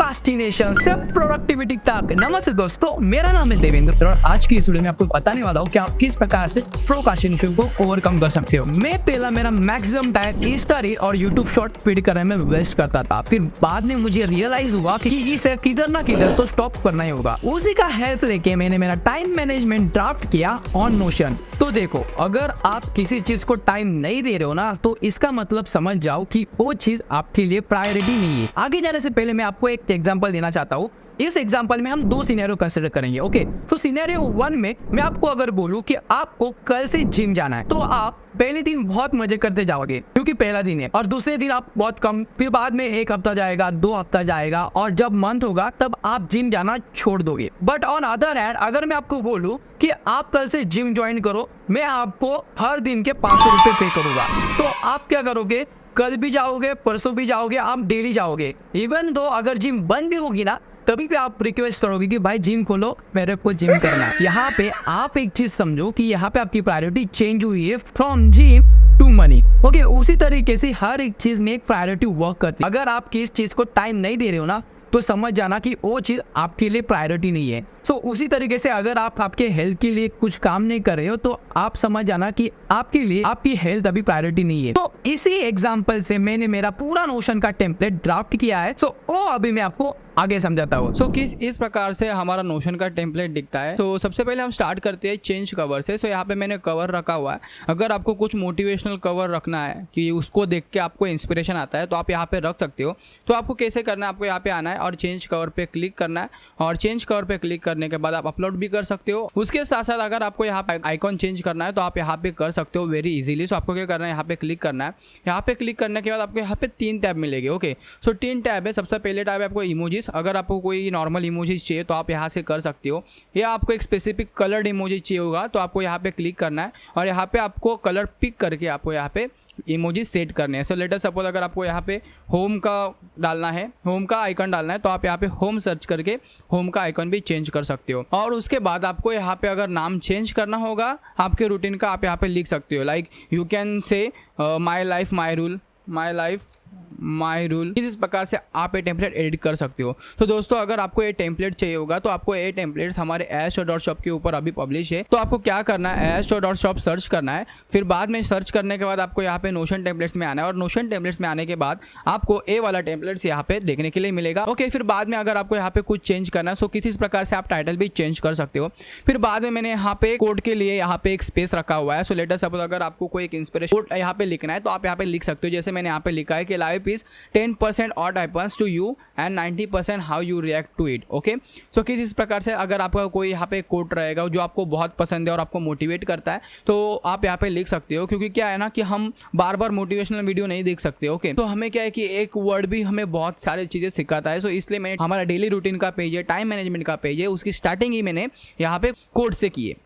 Procrastination से productivity तक। नमस्ते दोस्तों, मेरा नाम है देवेंद्र और आज की इस वीडियो में आपको बताने वाला हूँ कि आप किस प्रकार से प्रोक्रास्टिनेशन को ओवरकम कर सकते हो। मैं पहला मेरा मैक्सिमम टाइम इंस्टा रील और यूट्यूब शॉर्ट फीड करने में वेस्ट करता था, फिर बाद में मुझे रियलाइज हुआ कि इसे किधर ना किधर तो स्टॉप करना ही होगा। उसी का हेल्प लेके मैंने मेरा टाइम मैनेजमेंट ड्राफ्ट किया ऑन नोशन। तो देखो, अगर आप किसी चीज को टाइम नहीं दे रहे हो ना, तो इसका मतलब समझ जाओ कि वो चीज आपके लिए प्रायोरिटी नहीं है। आगे जाने से पहले मैं आपको एक एग्जांपल देना चाहता हूँ। इस एग्जांपल में हम दो सिनेरियो कंसिडर करेंगे। ओके, तो सिनेरियो 1 में मैं आपको अगर बोलूं कि आपको कल से जिम जाना है, तो आप पहले दिन बहुत मजे करते जाओगे क्योंकि पहला दिन है, और दूसरे दिन आप बहुत कम, फिर बाद में 1 हफ्ता जाएगा, 2 हफ्ता जाएगा, और जब मंथ होगा तब आप जिम जाना छोड़ दोगे। बट ऑन अदर हैंड, अगर मैं आपको बोलूं कि आप कल से जिम ज्वाइन करो, मैं आपको हर दिन के 500 रुपए पे करूंगा, तो आप क्या करोगे? कल भी जाओगे, परसों भी जाओगे, आप डेली जाओगे। इवन दो अगर जिम बंद भी होगी ना, तभी पे आप रिक्वेस्ट करोगे कि भाई जिम खोलो, मेरे को जिम करना है। यहाँ पे आप एक चीज समझो कि यहाँ पे आपकी प्रायोरिटी चेंज हुई है from gym to money. Okay, उसी तरीके से हर एक चीज में एक प्रायोरिटी वर्क करती है। अगर आप किस चीज को टाइम नहीं दे रहे हो ना, तो समझ जाना कि वो चीज आपके लिए प्रायोरिटी नहीं है। सो उसी तरीके से अगर आप आपके हेल्थ के लिए कुछ काम नहीं कर रहे हो, तो आप समझ जाना कि आपके लिए आपकी हेल्थ अभी प्रायोरिटी नहीं है। तो इसी एग्जांपल से मैंने मेरा पूरा नोशन का टेम्पलेट ड्राफ्ट किया है। सो वो अभी मैं आपको आगे समझाता हूँ। सो किस इस प्रकार से हमारा नोशन का टेम्पलेट दिखता है। तो सबसे पहले हम स्टार्ट करते हैं चेंज कवर से। सो यहाँ पे मैंने कवर रखा हुआ है। अगर आपको कुछ मोटिवेशनल कवर रखना है कि उसको देख के आपको इंस्पिरेशन आता है, तो आप यहाँ पे रख सकते हो। तो आपको कैसे करना है? आपको यहाँ पे आना है और चेंज कवर पे क्लिक करना है, और चेंज कवर पे क्लिक करने के बाद आप अपलोड भी कर सकते हो। उसके साथ साथ अगर आपको यहाँ पे आइकॉन चेंज करना है, तो आप यहाँ पे कर सकते हो वेरी इजीली। सो आपको क्या करना है? यहाँ पे क्लिक करना है। यहाँ पे क्लिक करने के बाद आपको यहाँ पे 3 टैब मिलेंगे। ओके, सो 3 टैब है। सबसे पहले टैब है आपको इमोजीज। अगर आपको कोई नॉर्मल इमोजीज चाहिए तो आप यहाँ से कर सकते हो, या आपको एक स्पेसिफिक कलर्ड इमोजी चाहिए होगा तो आपको यहाँ पे क्लिक करना है, और यहाँ पे आपको कलर पिक करके आपको यहाँ पे इमोजी सेट करने हैं। सो लेट अस सपोज अगर आपको यहाँ पे होम का डालना है, होम का आइकन डालना है, तो आप यहाँ पे होम सर्च करके होम का आइकन भी चेंज कर सकते हो। और उसके बाद आपको यहाँ पे अगर नाम चेंज करना होगा आपके रूटीन का, आप यहाँ पे लिख सकते हो। Like you can say my life my rule, my life my rule. इस प्रकार से आप ये टेम्पलेट एडिट कर सकते हो। तो दोस्तों, अगर आपको ये टेम्पलेट चाहिए होगा तो आपको ये टेम्पलेट्स हमारे ASTO.shop के ऊपर अभी पब्लिश है। तो आपको क्या करना है? ASTO.shop सर्च करना है, फिर बाद में सर्च करने के बाद आपको यहाँ पे नोशन टेम्पलेट्स में आना है, और नोशन टेम्पलेट्स में आने के बाद आपको ए वाला टेम्पलेट्स यहाँ पे देखने के लिए मिलेगा। ओके, फिर बाद में अगर आपको यहाँ पे कुछ चेंज करना है, सो किसी प्रकार से आप टाइटल भी चेंज कर सकते हो। फिर बाद में मैंने यहाँ पे कोड के लिए यहाँ पे एक स्पेस रखा हुआ है। सो लेट अस सपोज अगर आपको कोई एक इंस्पिरेशन कोड यहाँ पे लिखना है, तो आप यहाँ पे लिख सकते हो। जैसे मैंने यहाँ पे लिखा है कि life is 10% odd happens to you and 90% how you react to it। Okay, so किस इस प्रकार से अगर आपका कोई यहाँ पे कोट रहेगा जो आपको बहुत पसंद है और आपको मोटिवेट करता है, तो आप यहाँ पे लिख सकते हो। क्योंकि क्या है ना कि हम बार बार मोटिवेशनल वीडियो नहीं देख सकते। ओके, तो हमें क्या है कि एक वर्ड भी हमें बहुत सारी चीज़ें सिखाता है। सो इसलिए मैंने हमारा डेली रूटीन का पेज है, टाइम मैनेजमेंट का पेज है, उसकी स्टार्टिंग ही मैंने यहाँ पे कोट से की है।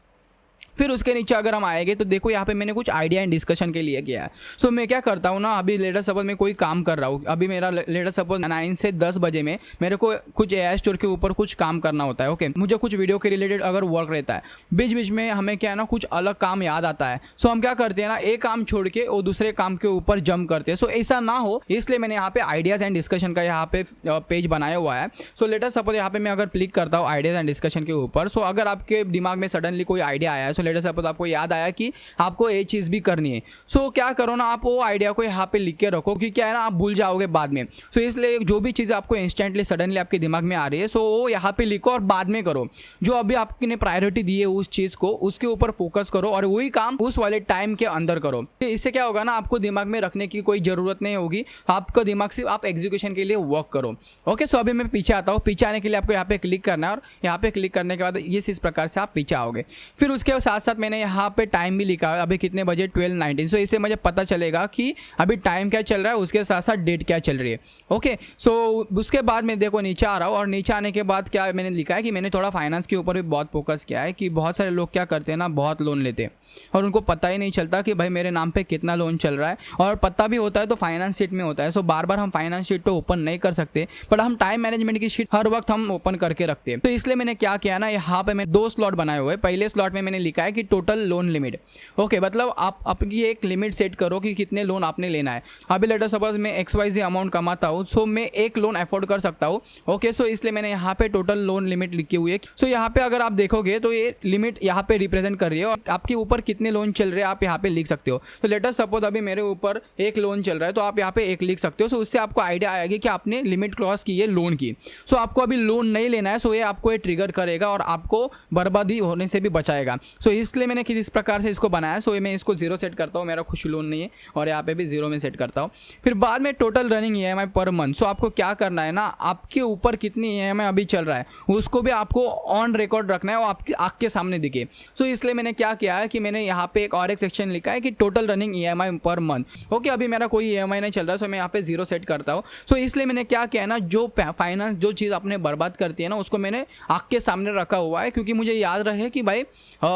फिर उसके नीचे अगर हम आएंगे तो देखो यहाँ पे मैंने कुछ आइडिया एंड डिस्कशन के लिए किया है। सो मैं क्या करता हूँ ना, अभी लेटेस्ट सपोज मैं कोई काम कर रहा हूँ, अभी मेरा लेटेस्ट सपोज 9 से 10 बजे में मेरे को कुछ AI स्टोर के ऊपर कुछ काम करना होता है। ओके, मुझे कुछ वीडियो के रिलेटेड अगर वर्क रहता है, बीच बीच में हमें क्या है ना कुछ अलग काम याद आता है। सो हम क्या करते हैं ना, एक काम छोड़ के वो दूसरे काम के ऊपर जंप करते हैं। सो ऐसा ना हो, इसलिए मैंने यहाँ पे आइडियाज़ एंड डिस्कशन का यहाँ पे पेज बनाया हुआ है। सो लेटेस्ट सपोज यहाँ पे मैं अगर क्लिक करता हूँ आइडियाज़ एंड डिस्कशन के ऊपर, सो अगर आपके दिमाग में सडनली कोई आइडिया आया है, सो लेटेस्ट सपोज आपको याद आया कि आपको ये चीज़ भी करनी है, सो क्या करो ना, आप वो आइडिया को यहाँ पे लिख के रखो, क्योंकि क्या है ना आप भूल जाओगे बाद में। सो इसलिए जो भी चीज़ आपको इंस्टेंटली सडनली आपके दिमाग में आ रही है, सो वो यहाँ पे लिखो और बाद में करो। जो अभी आपने प्रायोरिटी दी है उस चीज़ को, उसके ऊपर फोकस करो और वही काम उस वाले टाइम के अंदर करो। तो इससे क्या होगा ना, आपको दिमाग में रखने की कोई ज़रूरत नहीं होगी, आपका दिमाग सिर्फ आप एग्जीक्यूशन के लिए वर्क करो। ओके, सो अभी मैं पीछे आता हूँ। पीछे आने के लिए आपको यहाँ पे क्लिक करना है, और यहाँ पे क्लिक करने के बाद इस प्रकार से आप पीछे आओगे। फिर उसके साथ साथ मैंने यहाँ पे टाइम भी लिखा है, अभी कितने बजे 12:19। सो इससे मुझे पता चलेगा कि अभी टाइम क्या चल रहा है, उसके साथ साथ डेट क्या चल रही है। ओके, सो उसके बाद मैं देखो नीचे आ रहा हूँ, और नीचे आने के बाद क्या मैंने लिखा है कि मैंने थोड़ा फाइनेंस के ऊपर भी बहुत फोकस किया है। कि बहुत सारे लोग क्या करते हैं ना, बहुत लोन लेते हैं और उनको पता ही नहीं चलता कि भाई मेरे नाम पे कितना लोन चल रहा है, और पता भी होता है तो फाइनेंस शीट में होता है। सो बार बार हम फाइनेंस शीट तो ओपन नहीं कर सकते, बट हम टाइम मैनेजमेंट की शीट हर वक्त हम ओपन करके रखते हैं। तो इसलिए मैंने क्या किया ना, यहाँ पे मैं 2 स्लॉट बनाए हुए। पहले स्लॉट में मैंने लिखा लिखा है कि टोटल लोन लिमिट। ओके, मतलब आप अपनी एक लिमिट सेट करो कि कितने लोन आपने लेना है। अभी लेटर सपोज मैं XYZ अमाउंट कमाता हूँ, सो मैं एक लोन अफोर्ड कर सकता हूँ। ओके, सो इसलिए मैंने यहाँ पे टोटल लोन लिमिट लिखी हुई है। सो यहाँ पे अगर आप देखोगे तो ये लिमिट यहाँ पे रिप्रेजेंट कर रही है और आपके ऊपर कितने लोन चल रहे हैं आप यहाँ पे लिख सकते हो। तो लेटर सपोज अभी मेरे ऊपर एक लोन चल रहा है तो आप यहाँ पे एक लिख सकते हो। सो उससे आपको आइडिया आएगी कि आपने लिमिट क्रॉस की है लोन की। सो आपको अभी लोन नहीं लेना है, सो ये आपको ये ट्रिगर करेगा और आपको बर्बादी होने से भी बचाएगा। सो इसलिए मैंने किस प्रकार से इसको बनाया। सो मैं इसको 0 सेट करता हूँ, मेरा कुछ लोन नहीं है, और यहाँ पे भी 0 में सेट करता हूँ। फिर बाद में टोटल रनिंग EMI पर मंथ। सो आपको क्या करना है ना, आपके ऊपर कितनी EMI अभी चल रहा है उसको भी आपको ऑन रिकॉर्ड रखना है और आपकी आँख के सामने दिखे। सो इसलिए मैंने क्या किया है कि मैंने यहाँ पे एक सेक्शन लिखा है कि टोटल रनिंग EMI पर मंथ। ओके, अभी मेरा कोई EMI नहीं चल रहा है, सो मैं यहाँ पे 0 सेट करता हूँ। सो इसलिए मैंने क्या किया है ना, जो फाइनेंस जो चीज़ आपने बर्बाद करती है ना उसको मैंने आँख के सामने रखा हुआ है, क्योंकि मुझे याद रहे कि भाई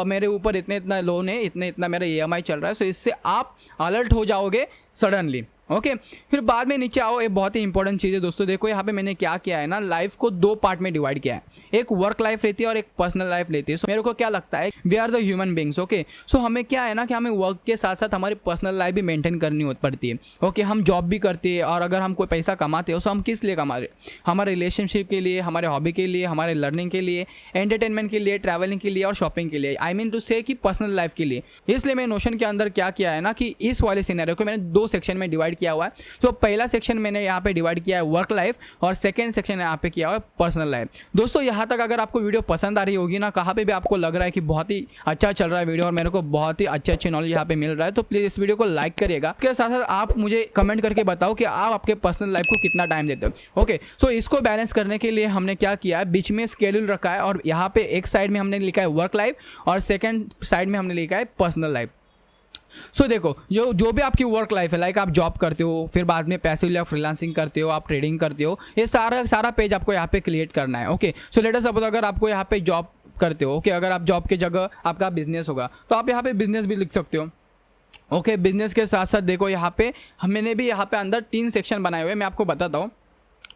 मेरे ऊपर इतना लोन है, इतना मेरा EMI चल रहा है। सो इससे आप अलर्ट हो जाओगे सडनली। ओके, फिर बाद में नीचे आओ, एक बहुत ही इंपॉर्टेंट चीज़ है दोस्तों। देखो यहाँ पे मैंने क्या किया है ना, लाइफ को 2 पार्ट में डिवाइड किया है। एक वर्क लाइफ रहती है और एक पर्सनल लाइफ रहती है। सो मेरे को क्या लगता है, we are the human beings. Okay, so हमें क्या है ना कि हमें वर्क के साथ साथ हमारी पर्सनल लाइफ भी मेंटेन करनी पड़ती है। ओके, हम जॉब भी करते हैं और अगर हम कोई पैसा कमाते हो तो हम किस लिए कमा रहे, हमारे रिलेशनशिप के लिए, हमारे हॉबी के लिए, हमारे लर्निंग के लिए, एंटरटेनमेंट के लिए, ट्रैवलिंग के लिए और शॉपिंग के लिए। आई मीन टू से कि पर्सनल लाइफ के लिए। इसलिए मैं नोशन के अंदर क्या किया है ना कि इस वाले सिनेरियो को मैंने 2 सेक्शन में डिवाइड किया हुआ है। तो पहला सेक्शन मैंने यहाँ पे डिवाइड किया है वर्क लाइफ और सेकंड सेक्शन यहाँ पे किया हुआ है पर्सनल लाइफ। दोस्तों यहाँ तक अगर आपको वीडियो पसंद आ रही होगी ना, कहाँ पे भी आपको लग रहा है कि बहुत ही अच्छा चल रहा है वीडियो और मेरे को बहुत ही अच्छे नॉलेज यहाँ पे मिल रहा है, तो प्लीज़ इस वीडियो को लाइक करिएगा। इसके साथ साथ आप मुझे कमेंट करके बताओ कि आप आपके पर्सनल लाइफ को कितना टाइम देते हो। ओके, सो इसको बैलेंस करने के लिए हमने क्या किया है, बीच में स्केड्यूल रखा है और यहाँ पे एक साइड में हमने लिखा है वर्क लाइफ और सेकेंड साइड में हमने लिखा है पर्सनल लाइफ। सो देखो, जो भी आपकी वर्क लाइफ है, लाइक आप जॉब करते हो, फिर बाद में पैसिव या फ्रीलांसिंग करते हो, आप ट्रेडिंग करते हो, ये सारा पेज आपको यहाँ पे क्रिएट करना है। Okay, so let us suppose अगर आपको यहाँ पे जॉब करते हो, ओके, अगर आप जॉब की जगह आपका बिजनेस होगा तो आप यहाँ पे बिजनेस भी लिख सकते हो। ओके, बिजनेस के साथ साथ देखो यहाँ पे मैंने भी यहाँ पे अंदर 3 सेक्शन बनाए हुए हैं, मैं आपको बताता हूँ।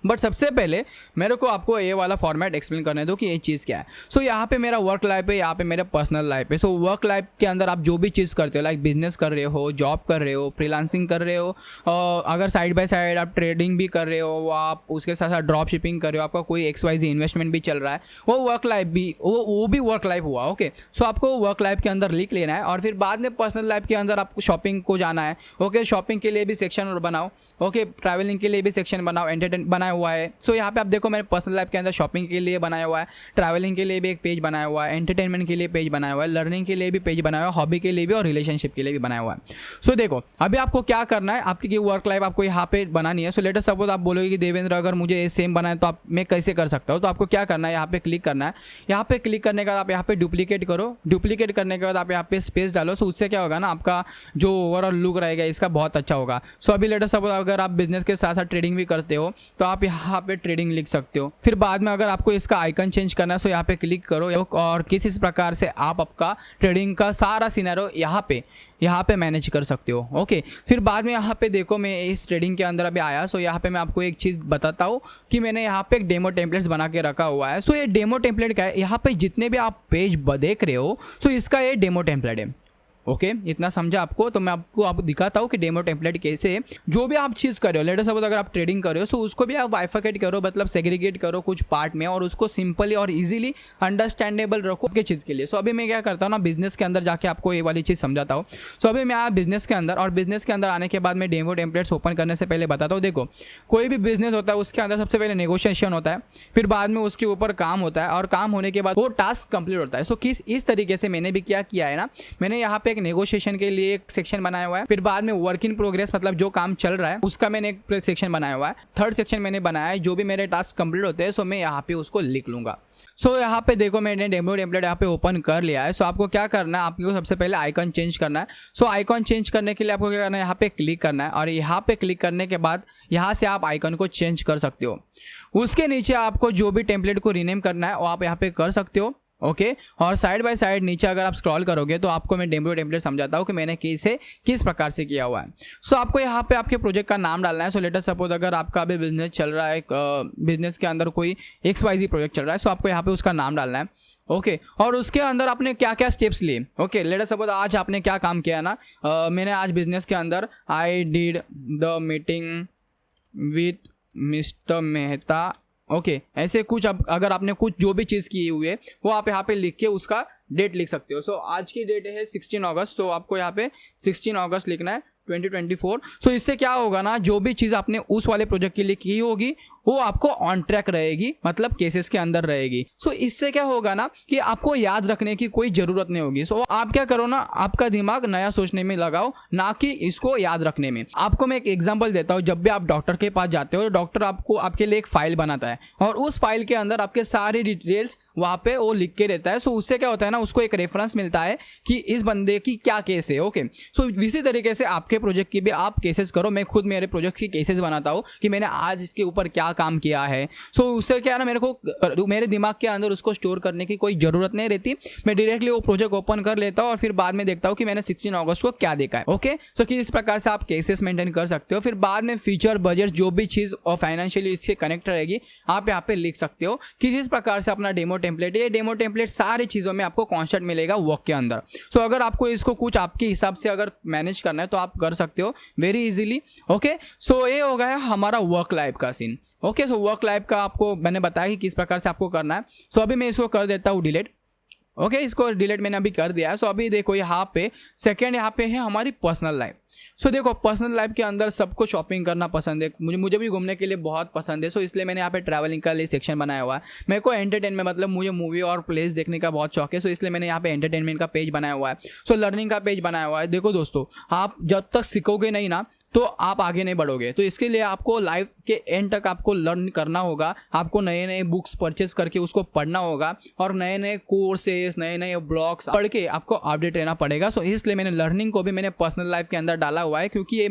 बट सबसे पहले मेरे को आपको ये वाला फॉर्मेट एक्सप्लेन करने दो कि ये चीज़ क्या है। सो यहाँ पे मेरा वर्क लाइफ है, यहाँ पे मेरा पर्सनल लाइफ है। सो वर्क लाइफ के अंदर आप जो भी चीज़ करते हो, लाइक बिजनेस कर रहे हो, जॉब कर रहे हो, फ्रीलांसिंग कर रहे हो, और अगर साइड बाय साइड आप ट्रेडिंग भी कर रहे हो, आप उसके साथ साथ ड्रॉप शिपिंग कर रहे हो, आपका कोई XYZ इन्वेस्टमेंट भी चल रहा है, वो वर्क लाइफ भी वो भी वर्क लाइफ हुआ। ओके, सो आपको वर्क लाइफ के अंदर लिख लेना है और फिर बाद में पर्सनल लाइफ के अंदर आपको शॉपिंग को जाना है। ओके, शॉपिंग के लिए भी सेक्शन बनाओ। ओके, ट्रैवलिंग के लिए भी सेक्शन बनाओ, एंटरटेन बनाया हुआ है। सो यहाँ पे आप देखो मैंने पर्सनल लाइफ के अंदर शॉपिंग के लिए बनाया हुआ है, ट्रैवलिंग के लिए भी एक पेज बनाया हुआ है, एंटरटेनमेंट के लिए पेज बनाया हुआ है, लर्निंग के लिए भी पेज बनाया हुआ है, हॉबी के लिए भी और रिलेशनशिप के लिए भी बनाया हुआ है। सो देखो अभी आपको क्या करना है, आपकी वर्क लाइफ आपको यहाँ पे बनानी है। सो लेट अस सपोज आप बोलोगे कि देवेंद्र अगर मुझे सेम बनाए तो मैं कैसे कर सकता हूँ। तो आपको क्या करना है, यहाँ पे क्लिक करना है। यहाँ पे क्लिक करने के बाद आप यहाँ पे डुप्लीकेट करो। डुप्लीकेट करने के बाद आप यहाँ पे स्पेस डालो। सो उससे क्या होगा ना, आपका जो ओवरऑल लुक रहेगा इसका बहुत अच्छा होगा। सो अभी लेट अस सपोज अगर आप बिजनेस के साथ साथ ट्रेडिंग भी करते हो तो आप यहाँ पे ट्रेडिंग लिख सकते हो। फिर बाद में अगर आपको इसका आइकन चेंज करना है तो यहाँ पे क्लिक करो और किस इस प्रकार से आप आपका ट्रेडिंग का सारा सिनेरियो यहाँ पे मैनेज कर सकते हो। ओके, फिर बाद में यहाँ पे देखो मैं इस ट्रेडिंग के अंदर अभी आया। सो यहाँ पे मैं आपको एक चीज़ बताता हूँ कि मैंने यहाँ पे एक डेमो टेम्पलेट्स बना के रखा हुआ है। सो ये डेमो टेम्पलेट क्या है, यहाँ पे जितने भी आप पेज देख रहे हो सो इसका ये डेमो टेम्पलेट है। ओके, इतना समझा आपको। तो मैं आपको दिखाता हूँ कि डेमो टेम्पलेट कैसे, जो भी आप चीज़ कर रहे हो, लेट अस सपोज अगर आप ट्रेडिंग कर रहे हो तो उसको भी आप बाइफरकेट करो, मतलब सेग्रीगेट करो कुछ पार्ट में और उसको सिंपली और इजीली अंडरस्टैंडेबल रखो आपके चीज़ के लिए। सो अभी मैं क्या करता हूँ ना, बिजनेस के अंदर जाके आपको ये वाली चीज़ समझाता हूँ। सो अभी मैं आया बिजनेस के अंदर और बिजनेस के अंदर आने के बाद मैं डेमो टेम्पलेट्स ओपन करने से पहले बताता हूँ। देखो कोई भी बिजनेस होता है उसके अंदर सबसे पहले नेगोशिएशन होता है, फिर बाद में उसके ऊपर काम होता है और काम होने के बाद वो टास्क कंप्लीट होता है। सो इस तरीके से मैंने भी क्या किया है ना, मैंने यहाँ पे एक नेगोशिएशन के लिए एक सेक्शन बनाया हुआ है, फिर बाद में वर्क इन प्रोग्रेस मतलब जो काम चल रहा है उसका मैंने एक सेक्शन बनाया हुआ है, थर्ड सेक्शन मैंने बनाया है जो भी मेरे टास्क कंप्लीट होते हैं। सो मैं यहाँ पे उसको लिख लूंगा। सो यहाँ पे देखो मैंने डेमो टेम्पलेट यहाँ पे ओपन कर लिया है। सो आपको क्या करना है, आपको सबसे पहले आइकन चेंज करना है। सो आइकन चेंज करने के लिए आपको क्या करना है, यहाँ पे क्लिक करना है और यहाँ पे क्लिक करने के बाद यहाँ से आप आइकन को चेंज कर सकते हो। उसके नीचे आपको जो भी टेम्पलेट को रीनेम करना है वो आप यहाँ पे कर सकते हो। ओके और साइड बाय साइड नीचे अगर आप स्क्रॉल करोगे तो आपको मैं डेमो टेम्पलेट समझाता हूँ कि मैंने किस प्रकार से किया हुआ है। सो आपको यहाँ पे आपके प्रोजेक्ट का नाम डालना है। सो लेट अस सपोज अगर आपका अभी बिजनेस चल रहा है, बिजनेस के अंदर कोई XYZ प्रोजेक्ट चल रहा है, सो आपको यहाँ पे उसका नाम डालना है। ओके और उसके अंदर आपने क्या क्या स्टेप्स लिए। ओके लेट अस सपोज आज आपने क्या काम किया ना, मैंने आज बिजनेस के अंदर I did the meeting with mister Mehta. Okay ऐसे कुछ अगर आपने कुछ जो भी चीज़ की हुई है वो आप यहाँ पे लिख के उसका डेट लिख सकते हो। सो आज की डेट है 16 अगस्त, तो आपको यहाँ पे 16 अगस्त लिखना है 2024। सो इससे क्या होगा ना, जो भी चीज़ आपने उस वाले प्रोजेक्ट के लिए की होगी वो आपको ऑन ट्रैक रहेगी, मतलब केसेस के अंदर रहेगी। सो इससे क्या होगा ना कि आपको याद रखने की कोई ज़रूरत नहीं होगी। सो आप क्या करो ना, आपका दिमाग नया सोचने में लगाओ, ना कि इसको याद रखने में। आपको मैं एक एग्जांपल देता हूँ। जब भी आप डॉक्टर के पास जाते हो, डॉक्टर आपको आपके लिए एक फाइल बनाता है और उस फाइल के अंदर आपके सारी डिटेल्स वहाँ पे वो लिख के देता है। सो उससे क्या होता है ना, उसको एक रेफरेंस मिलता है कि इस बंदे की क्या केस है। ओके सो इसी तरीके से आपके प्रोजेक्ट की भी आप केसेस करो। मैं खुद मेरे प्रोजेक्ट की केसेस बनाता हूँ कि मैंने आज इसके ऊपर क्या काम किया है। सो उससे क्या है ना, मेरे दिमाग के अंदर उसको स्टोर करने की कोई ज़रूरत नहीं रहती। मैं डायरेक्टली वो प्रोजेक्ट ओपन कर लेता हूँ और फिर बाद में देखता हूँ कि मैंने 16 अगस्त को क्या देखा है। ओके सो कि इस प्रकार से आप केसेस मेंटेन कर सकते हो। फिर बाद में फ्यूचर बजट जो भी चीज़ और फाइनेंशियली इससे कनेक्ट रहेगी आप यहाँ पे लिख सकते हो कि जिस प्रकार से अपना डेमो टेम्पलेट है। ये डेमो टेम्पलेट सारी चीज़ों में आपको कॉन्स्टेंट मिलेगा वर्क के अंदर। सो अगर आपको इसको कुछ आपके हिसाब से अगर मैनेज करना है तो आप कर सकते हो वेरी इजीली। ओके सो ये हो गया हमारा वर्क लाइफ का scene. Okay so work life का आपको मैंने बताया कि किस प्रकार से आपको करना है। सो अभी मैं इसको कर देता हूँ डिलीट। ओके इसको डिलीट मैंने अभी कर दिया है। सो अभी देखो यहाँ पे सेकेंड यहाँ पे है हमारी पर्सनल लाइफ। सो देखो पर्सनल लाइफ के अंदर सबको शॉपिंग करना पसंद है, मुझे भी घूमने के लिए बहुत पसंद है। सो इसलिए मैंने यहाँ पे ट्रैवलिंग का लिए सेक्शन बनाया हुआ है। मेरे को एंटरटेनमेंट मतलब मुझे मूवी और प्लेस देखने का बहुत शौक है। सो इसलिए मैंने यहाँ पे एंटरटेनमेंट का पेज बनाया हुआ है। सो लर्निंग का पेज बनाया हुआ है। देखो दोस्तों, आप जब तक सीखोगे नहीं ना तो आप आगे नहीं बढ़ोगे। तो इसके लिए आपको लाइफ के एंड तक आपको लर्न करना होगा। आपको नए नए बुक्स परचेस करके उसको पढ़ना होगा और नए नए कोर्सेस नए नए ब्लॉग्स पढ़ के आपको अपडेट रहना पड़ेगा। सो इसलिए मैंने लर्निंग को भी मैंने पर्सनल लाइफ के अंदर डाला हुआ है, क्योंकि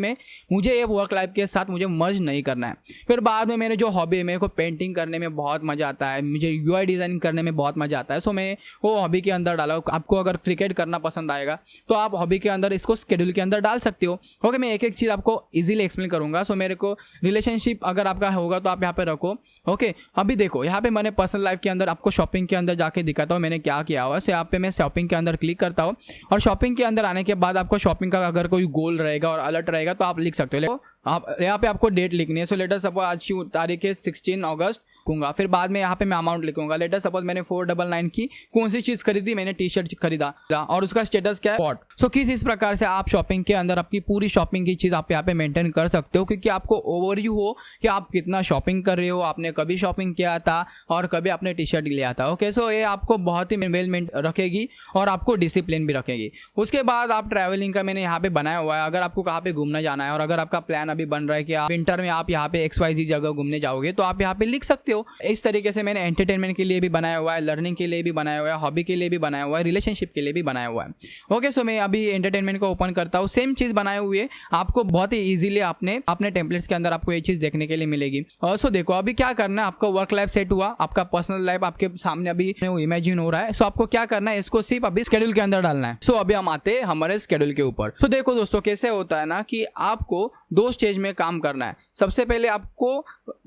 मुझे ये वर्क लाइफ के साथ मुझे मर्ज नहीं करना है। फिर बाद में मेरे जो हॉबी है, मेरे को पेंटिंग करने में बहुत मज़ा आता है, मुझे UI डिज़ाइनिंग करने में बहुत मज़ा आता है। सो मैं वो हॉबी के अंदर डाला हूँ। आपको अगर क्रिकेट करना पसंद आएगा तो आप हॉबी के अंदर इसको शेड्यूल के अंदर डाल सकते हो। ओके मैं एक एक चीज़ आपको इजीली एक्सप्लेन करूंगा। सो मेरे को रिलेशनशिप अगर आपका होगा तो आप यहाँ पे रखो। ओके अभी देखो यहाँ पे मैंने पर्सनल लाइफ के अंदर आपको शॉपिंग के अंदर जाके दिखाता हूँ मैंने क्या किया हुआ है। सो यहाँ पे मैं शॉपिंग के अंदर क्लिक करता हूँ और शॉपिंग के अंदर आने के बाद आपको शॉपिंग का अगर कोई गोल रहेगा और अलर्ट रहेगा तो आप लिख सकते हो। आप यहाँ पे आपको डेट लिखनी है। सो लेटर सपोज आज की तारीख है 16 अगस्त लिखूंगा। फिर बाद में यहाँ पे मैं अमाउंट लिखूंगा। लेटर सपोज मैंने 499 की कौन सी चीज़ खरीदी, मैंने टी-शर्ट खरीदा और उसका स्टेटस क्या है बॉट। सो किस इस प्रकार से आप शॉपिंग के अंदर आपकी पूरी शॉपिंग की चीज़ आप यहाँ पे मेंटेन कर सकते हो, क्योंकि आपको ओवरव्यू हो कि आप कितना शॉपिंग कर रहे हो, आपने कभी शॉपिंग किया था और कभी आपने टी-शर्ट लिया था। ओके सो ये आपको बहुत ही वेलमेंट रखेगी और आपको डिसिप्लिन भी रखेगी। उसके बाद आप ट्रैवलिंग का मैंने यहाँ पे बनाया हुआ है। अगर आपको कहाँ पे घूमना जाना है और अगर आपका प्लान अभी बन रहा है कि आप विंटर में आप यहाँ पे XYZ जगह घूमने जाओगे तो आप यहाँ पे लिख सकते हो। इस तरीके से मैंने एंटरटेनमेंट के लिए भी बनाया हुआ है, लर्निंग के लिए भी बनाया हुआ है, हॉबी के लिए भी बनाया हुआ है, रिलेशनशिप के लिए भी बनाया हुआ है। ओके सो मैं अभी एंटरटेनमेंट को ओपन करता हूँ। सेम चीज़ बनाए हुए आपको बहुत ही ईजिली अपने टेम्पलेट्स के अंदर आपको ये चीज़ देखने के लिए मिलेगी। सो देखो अभी क्या करना है, आपका वर्क लाइफ सेट हुआ, आपका पर्सनल लाइफ आपके सामने अभी इमेजिन हो रहा है। सो आपको क्या करना है, इसको सिर्फ अभी शेड्यूल के अंदर डालना है। सो अभी हम आते हैं हमारे शेड्यूल के ऊपर। सो देखो दोस्तों कैसे होता है ना कि आपको 2 स्टेज में काम करना है। सबसे पहले आपको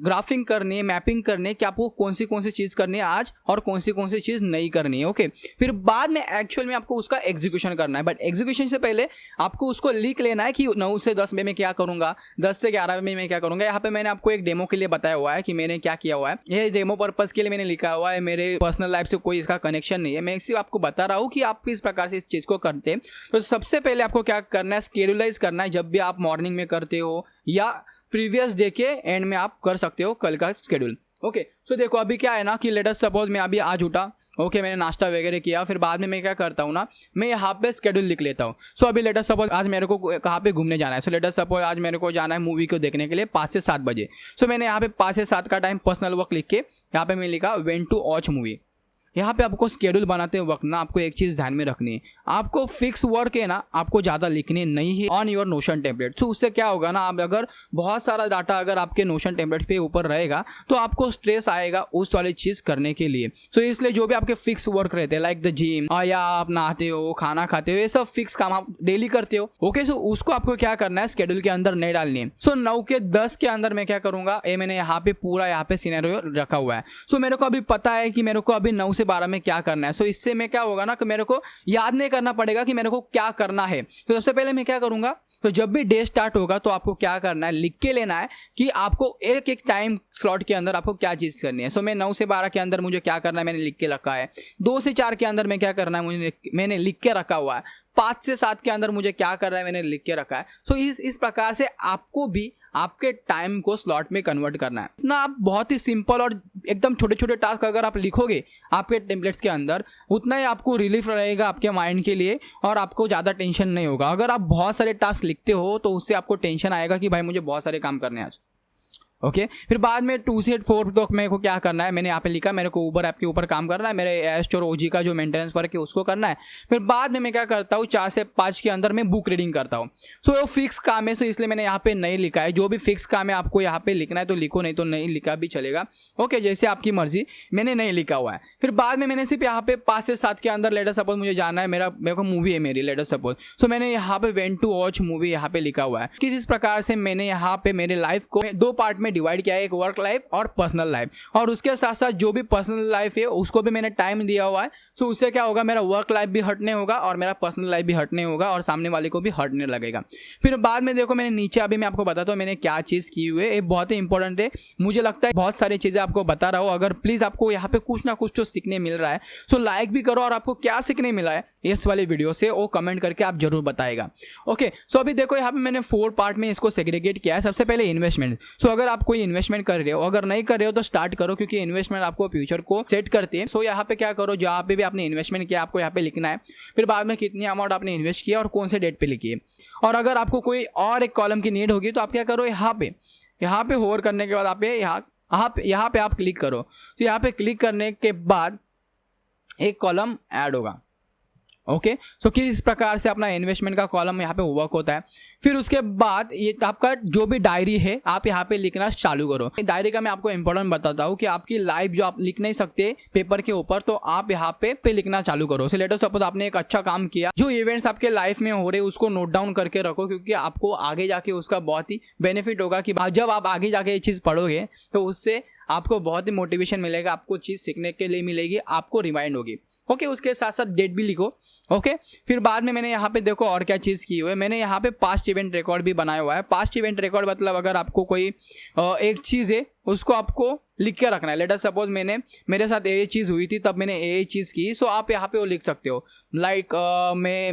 ग्राफिंग करनी है, मैपिंग करनी है कि आपको कौन सी चीज़ करनी है आज और कौन सी चीज़ नहीं करनी है। ओके फिर बाद में एक्चुअल में आपको उसका एग्जीक्यूशन करना है। बट एग्जीक्यूशन से पहले आपको उसको लिख लेना है कि 9 से 10 में मैं क्या करूंगा, 10 से 11 में मैं क्या करूंगा। यहाँ पे मैंने आपको एक डेमो के लिए बताया हुआ है कि मैंने क्या किया हुआ है। ये डेमो पर्पस के लिए मैंने लिखा हुआ है, मेरे पर्सनल लाइफ से कोई इसका कनेक्शन नहीं है। मैं सिर्फ आपको बता रहा हूँ कि आप किस प्रकार से इस चीज़ को करते हैं। तो सबसे पहले आपको क्या करना है, स्केड्यूलाइज करना है। जब भी आप मॉर्निंग में करते हो या प्रीवियस डे के एंड में आप कर सकते हो कल का शेड्यूल। ओके सो देखो अभी क्या है ना कि लेट अस सपोज मैं अभी आज उठा, ओके मैंने नाश्ता वगैरह किया, फिर बाद में मैं क्या करता हूँ ना, मैं यहाँ पे शेड्यूल लिख लेता हूँ। सो अभी लेट अस सपोज आज मेरे को कहाँ पे घूमने जाना है। सो लेट अस सपोज आज मेरे को जाना है मूवी को देखने के लिए 5 से 7 बजे। सो मैंने यहाँ पे 5 से 7 का टाइम पर्सनल वर्क लिख के यहाँ पे मैं लिखा वेन टू वॉच मूवी। यहाँ पे आपको स्केड्यूल बनाते वक्त ना आपको एक चीज़ ध्यान में रखनी है, आपको फिक्स वर्क है ना आपको ज़्यादा लिखने नहीं है ऑन योर नोशन टेम्पलेट। सो उससे क्या होगा ना, आप अगर बहुत सारा डाटा अगर आपके नोशन टेम्पलेट पे ऊपर रहेगा तो आपको स्ट्रेस आएगा उस वाली चीज़ करने के लिए। सो इसलिए जो भी आपके फिक्स वर्क रहते हैं लाइक द जिम या आप नहाते हो, खाना खाते हो, ये सब फिक्स काम आप डेली करते हो। ओके, सो उसको आपको क्या करना है, स्केड्यूल के अंदर नहीं डालनी है। सो 9 के 10 के अंदर मैं क्या करूंगा, ये मैंने यहाँ पे पूरा यहाँ पे सिनेरियो रखा हुआ है। सो मेरे को अभी पता है कि मेरे को अभी 9 से 12 में क्या करना है। सो इससे मैं क्या होगा ना कि मेरे को याद नहीं करना पड़ेगा कि मेरे को क्या करना है। तो सबसे पहले मैं क्या करूंगा, तो जब भी डे स्टार्ट होगा तो आपको क्या करना है, लिख के लेना है कि आपको एक एक टाइम स्लॉट के अंदर आपको क्या चीज़ करनी है। सो मैं 9 से 12 के अंदर मुझे क्या करना है मैंने लिख के रखा है। 2 से 4 के अंदर मैं क्या करना है मैंने लिख के रखा हुआ है। 5 से 7 के अंदर मुझे क्या करना है मैंने लिख के रखा है। सो इस प्रकार से आपको भी आपके टाइम को स्लॉट में कन्वर्ट करना है। इतना आप बहुत ही सिंपल और एकदम छोटे छोटे टास्क अगर आप लिखोगे आपके टेम्पलेट्स के अंदर, उतना ही आपको रिलीफ रहेगा आपके माइंड के लिए और आपको ज़्यादा टेंशन नहीं होगा। अगर आप बहुत सारे टास्क लिखते हो तो उससे आपको टेंशन आएगा कि भाई मुझे बहुत सारे काम करने हैं आज। ओके, फिर बाद में 2 से 4 तक मेरे को क्या करना है, मैंने यहाँ पे लिखा मेरे को ऊबर ऐप के ऊपर काम करना है, मेरे एस्ट और ओजी का जो मेंटेनेंस वर्क है उसको करना है। फिर बाद में मैं क्या करता हूँ 4 से 5 के अंदर मैं बुक रीडिंग करता हूँ। सो वो फिक्स काम है, सो इसलिए मैंने यहाँ पे नहीं लिखा है। जो भी फिक्स काम है आपको यहाँ पे लिखना है तो लिखो, नहीं तो नहीं लिखा भी चलेगा। ओके, जैसे आपकी मर्जी, मैंने नहीं लिखा हुआ है। फिर बाद में मैंने सिर्फ यहाँ पे 5 से 7 के अंदर लेटर सपोज मुझे जाना है, मेरे को मूवी है मेरी लेटर सपोज। सो मैंने यहाँ पे वेंट टू वॉच मूवी यहाँ पे लिखा हुआ है कि इस प्रकार से मैंने यहाँ पे मेरे लाइफ को 2 पार्ट में डिवाइड किया है, एक वर्क लाइफ और पर्सनल लाइफ। और उसके साथ साथ जो भी पर्सनल लाइफ है उसको भी मैंने टाइम दिया हुआ है। सो उससे क्या होगा, मेरा वर्क लाइफ भी हटने होगा और मेरा पर्सनल लाइफ भी हटने होगा और सामने वाले को भी हटने लगेगा। फिर बाद में देखो मैंने नीचे अभी मैं आपको बताता हूँ मैंने क्या चीज़ की हुई है, ये बहुत ही इंपॉर्टेंट है। मुझे लगता है बहुत सारी चीज़ें आपको बता रहा हूँ। अगर प्लीज़ आपको यहाँ पे कुछ ना कुछ तो सीखने मिल रहा है सो लाइक भी करो, और आपको क्या सीखने मिला है इस वाली वीडियो से वो कमेंट करके आप जरूर बताएगा। ओके, सो अभी देखो यहाँ पे मैंने 4 पार्ट में इसको सेग्रीगेट किया है। सबसे पहले इन्वेस्टमेंट। सो अगर आप कोई इन्वेस्टमेंट कर रहे हो, अगर नहीं कर रहे हो तो स्टार्ट करो, क्योंकि इन्वेस्टमेंट आपको फ्यूचर को सेट करती है। सो यहाँ पे क्या करो, जहाँ पे भी आपने इन्वेस्टमेंट किया आपको यहाँ पे लिखना है। फिर बाद में कितनी अमाउंट आपने इन्वेस्ट किया और कौन से डेट पे लिखिए। और अगर आपको कोई और एक कॉलम की नीड होगी तो आप क्या करो, यहाँ पे होवर करने के बाद आप यहाँ पे आप क्लिक करो। तो यहाँ पे क्लिक करने के बाद एक कॉलम ऐड होगा। ओके, सो किस प्रकार से अपना इन्वेस्टमेंट का कॉलम यहाँ पे वर्क होता है। फिर उसके बाद ये आपका जो भी डायरी है आप यहाँ पे लिखना चालू करो। डायरी का मैं आपको इंपॉर्टेंट बताता हूँ कि आपकी लाइफ जो आप लिख नहीं सकते पेपर के ऊपर, तो आप यहाँ पे लिखना चालू करो। सो लेट अस सपोज आपने एक अच्छा काम किया, जो इवेंट्स आपके लाइफ में हो रहे उसको नोट डाउन करके रखो, क्योंकि आपको आगे जाके उसका बहुत ही बेनिफिट होगा कि जब आप आगे जाके ये चीज़ पढ़ोगे तो उससे आपको बहुत ही मोटिवेशन मिलेगा, आपको चीज़ सीखने के लिए मिलेगी, आपको रिमाइंड होगी। ओके, उसके साथ साथ डेट भी लिखो। ओके, फिर बाद में मैंने यहाँ पे देखो और क्या चीज़ की हुई है, मैंने यहाँ पे पास्ट इवेंट रिकॉर्ड भी बनाया हुआ है। पास्ट इवेंट रिकॉर्ड मतलब अगर आपको कोई एक चीज़ है उसको आपको लिख के रखना है। लेट अस सपोज मेरे साथ ये चीज़ हुई थी तब मैंने ये चीज़ की, सो आप यहाँ पे वो लिख सकते हो लाइक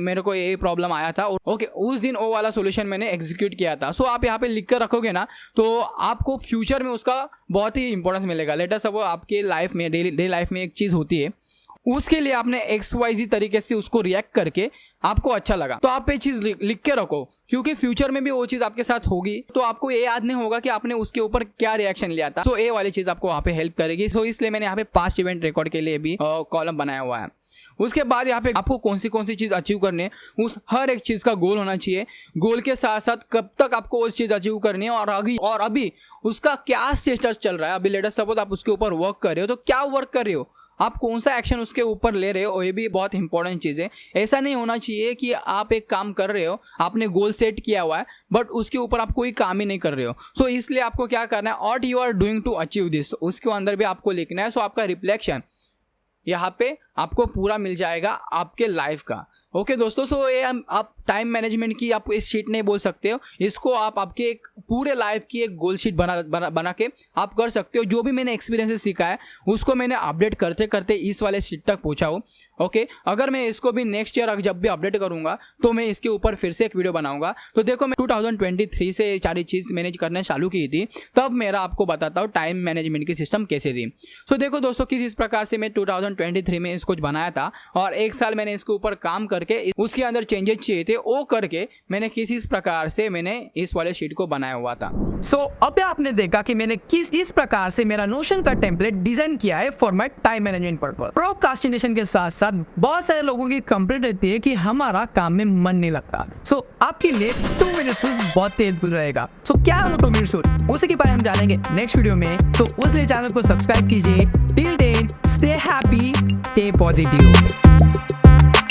मेरे को ये प्रॉब्लम आया था, ओके उस दिन वो वाला सोल्यूशन मैंने एग्जीक्यूट किया था। सो आप यहाँ पे लिख कर रखोगे ना तो आपको फ्यूचर में उसका बहुत ही इंपॉर्टेंस मिलेगा। लेट अस सपोज आपके लाइफ में डेली लाइफ में एक चीज़ होती है, उसके लिए आपने XYZ तरीके से उसको रिएक्ट करके आपको अच्छा लगा, तो आप ये चीज़ लिख के रखो, क्योंकि फ्यूचर में भी वो चीज़ आपके साथ होगी तो आपको ये याद नहीं होगा कि आपने उसके ऊपर क्या रिएक्शन लिया था। सो ये वाली चीज़ आपको वहाँ पे हेल्प करेगी। सो इसलिए मैंने यहाँ पे पास्ट इवेंट रिकॉर्ड के लिए भी कॉलम बनाया हुआ है। उसके बाद यहाँ पे आपको कौन सी चीज़ अचीव करनी है, उस हर एक चीज़ का गोल होना चाहिए। गोल के साथ साथ कब तक आपको उस चीज़ अचीव करनी है और अभी उसका क्या स्टेटस चल रहा है। अभी लेट अस सपोज आप उसके ऊपर वर्क कर रहे हो तो क्या वर्क कर रहे हो, आप कौन सा एक्शन उसके ऊपर ले रहे हो, ये भी बहुत इंपॉर्टेंट चीज़ है। ऐसा नहीं होना चाहिए कि आप एक काम कर रहे हो, आपने गोल सेट किया हुआ है बट उसके ऊपर आप कोई काम ही नहीं कर रहे हो। सो इसलिए आपको क्या करना है, what you are doing to achieve this, उसके अंदर भी आपको लिखना है। सो आपका रिफ्लेक्शन यहाँ पे आपको पूरा मिल जाएगा आपके लाइफ का। ओके दोस्तों, सो ये आप टाइम मैनेजमेंट की आप इस शीट नहीं बोल सकते हो, इसको आप आपके एक पूरे लाइफ की एक गोल शीट बना के आप कर सकते हो। जो भी मैंने एक्सपीरियंस से सीखा है उसको मैंने अपडेट करते करते इस वाले शीट तक पहुंचा हूँ। ओके, अगर मैं इसको भी नेक्स्ट ईयर जब भी अपडेट करूंगा तो मैं इसके ऊपर फिर से एक वीडियो बनाऊंगा। तो देखो मैं 2023 से सारी चीज़ मैनेज करना चालू की थी, तब मेरा आपको बताता हूँ टाइम मैनेजमेंट की सिस्टम कैसे थी। सो देखो दोस्तों, किस इस प्रकार से मैं 2023 में इसको बनाया था और 1 साल मैंने इसके ऊपर काम करके उसके अंदर चेंजेस चाहिए थे, वो करके मैंने किसी इस प्रकार से मैंने इस वाले शीट को बनाया हुआ था। सो अभी आपने देखा कि मैंने किस इस प्रकार से मेरा नोशन का टेम्पलेट डिजाइन किया है for my time management purpose. Procrastination के साथ साथ बहुत सारे लोगों की कंप्लेंट रहती है कि हमारा काम में मन नहीं लगता। सो आपके लिए 2 मिनट बहुत हेल्पफुल रहेगा। सो क्या है 2 मिनट उसी के बारे में हम जानेंगे नेक्स्ट वीडियो में। तो उसलिए चैनल को सब्सक्राइब कीजिए। Till then stay happy, stay positive.